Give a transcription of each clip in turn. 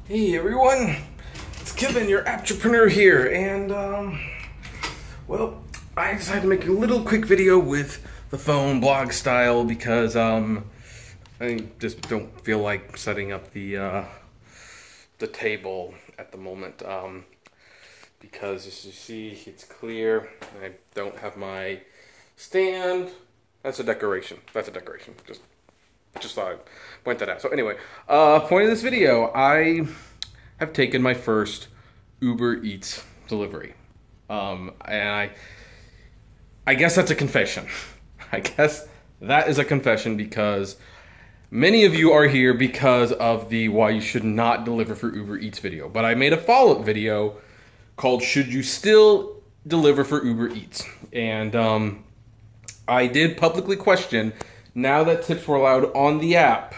Hey everyone, it's Kevin, your entrepreneur here, and well, I decided to make a little quick video with the phone blog style because I just don't feel like setting up the table at the moment because as you see, it's clear. I don't have my stand. That's a decoration. That's a decoration. Just thought I'd point that out. So anyway, point of this video, I have taken my first UbetEATS delivery. And I guess that's a confession. I guess that is a confession because many of you are here because of the why you should not deliver for UbetEATS video. But I made a follow-up video called Should You Still Deliver for UbetEATS? And I did publicly question, now that tips were allowed on the app,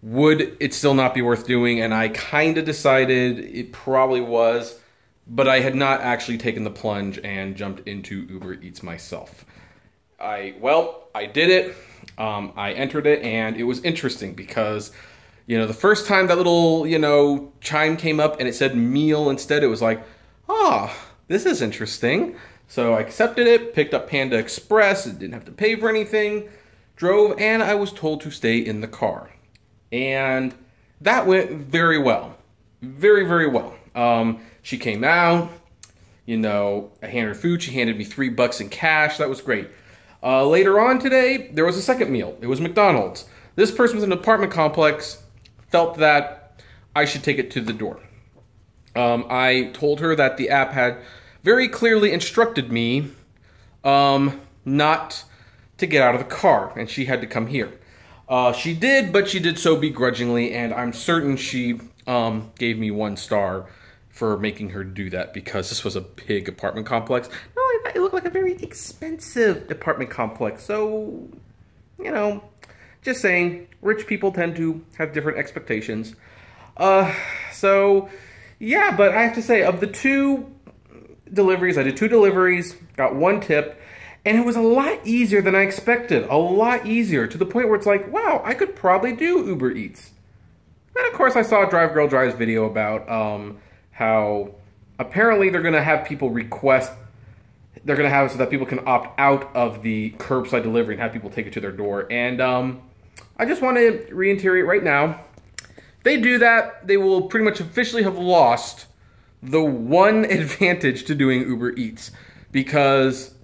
would it still not be worth doing? And I kind of decided it probably was, but I had not actually taken the plunge and jumped into UbetEATS myself. I did it. I entered it, and it was interesting because, the first time that little, chime came up and it said meal instead, it was like, this is interesting. So I accepted it, picked up Panda Express, didn't have to pay for anything, drove, and I was told to stay in the car. And that went very well. Very, very well. She came out, I handed her food, she handed me $3 in cash, that was great. Later on today, there was a second meal. It was McDonald's. This person was in an apartment complex, felt that I should take it to the door. I told her that the app had very clearly instructed me not to get out of the car, and she had to come here. She did, but she did so begrudgingly, and I'm certain she gave me 1 star for making her do that because this was a big apartment complex. Not only that, it looked like a very expensive apartment complex. So, just saying, rich people tend to have different expectations. So, yeah, but I have to say, of the 2 deliveries, I did 2 deliveries, got 1 tip, and it was a lot easier than I expected. A lot easier, to the point where it's like, wow, I could probably do UbetEATS. And of course, I saw Drive Girl Drive's video about how apparently they're going to have people request, they're going to have it so that people can opt out of the curbside delivery and have people take it to their door. And I just want to reiterate right now, if they do that, they will pretty much officially have lost the one advantage to doing UbetEATS, because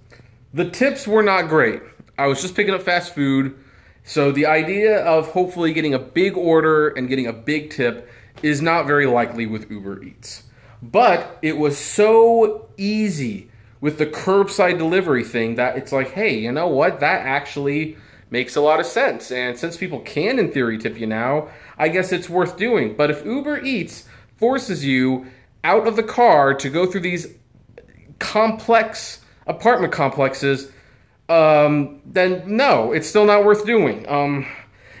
the tips were not great. I was just picking up fast food, so the idea of hopefully getting a big order and getting a big tip is not very likely with UbetEATS. But it was so easy with the curbside delivery thing that it's like, hey, you know what? That actually makes a lot of sense. And since people can, in theory, tip you now, I guess it's worth doing. But if UbetEATS forces you out of the car to go through these complex apartment complexes, then no, it's still not worth doing.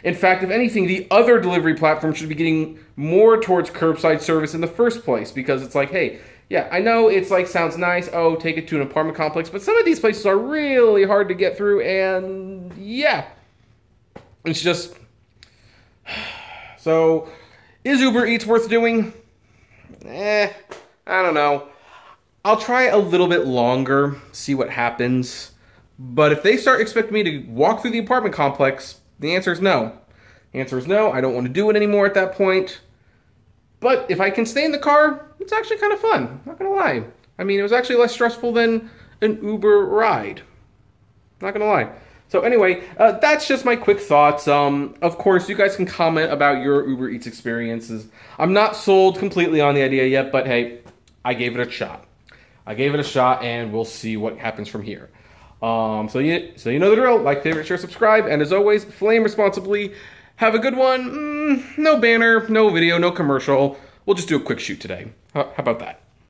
In fact, if anything, the other delivery platform should be getting more towards curbside service in the first place, because it's like, hey, yeah, I know it's like, sounds nice, oh, take it to an apartment complex, but some of these places are really hard to get through, and yeah, it's just, so, is UbetEATS worth doing? I don't know. I'll try a little bit longer, see what happens. But if they start expecting me to walk through the apartment complex, the answer is no. The answer is no, I don't want to do it anymore at that point. But if I can stay in the car, it's actually kind of fun, not gonna lie. I mean, it was actually less stressful than an Uber ride. Not gonna lie. So anyway, that's just my quick thoughts. Of course, you guys can comment about your UbetEATS experiences. I'm not sold completely on the idea yet, but hey, I gave it a shot. I gave it a shot, and we'll see what happens from here. So you know the drill. Like, favorite, share, subscribe, and as always, flame responsibly. Have a good one. No banner, no video, no commercial. We'll just do a quick shoot today. How about that?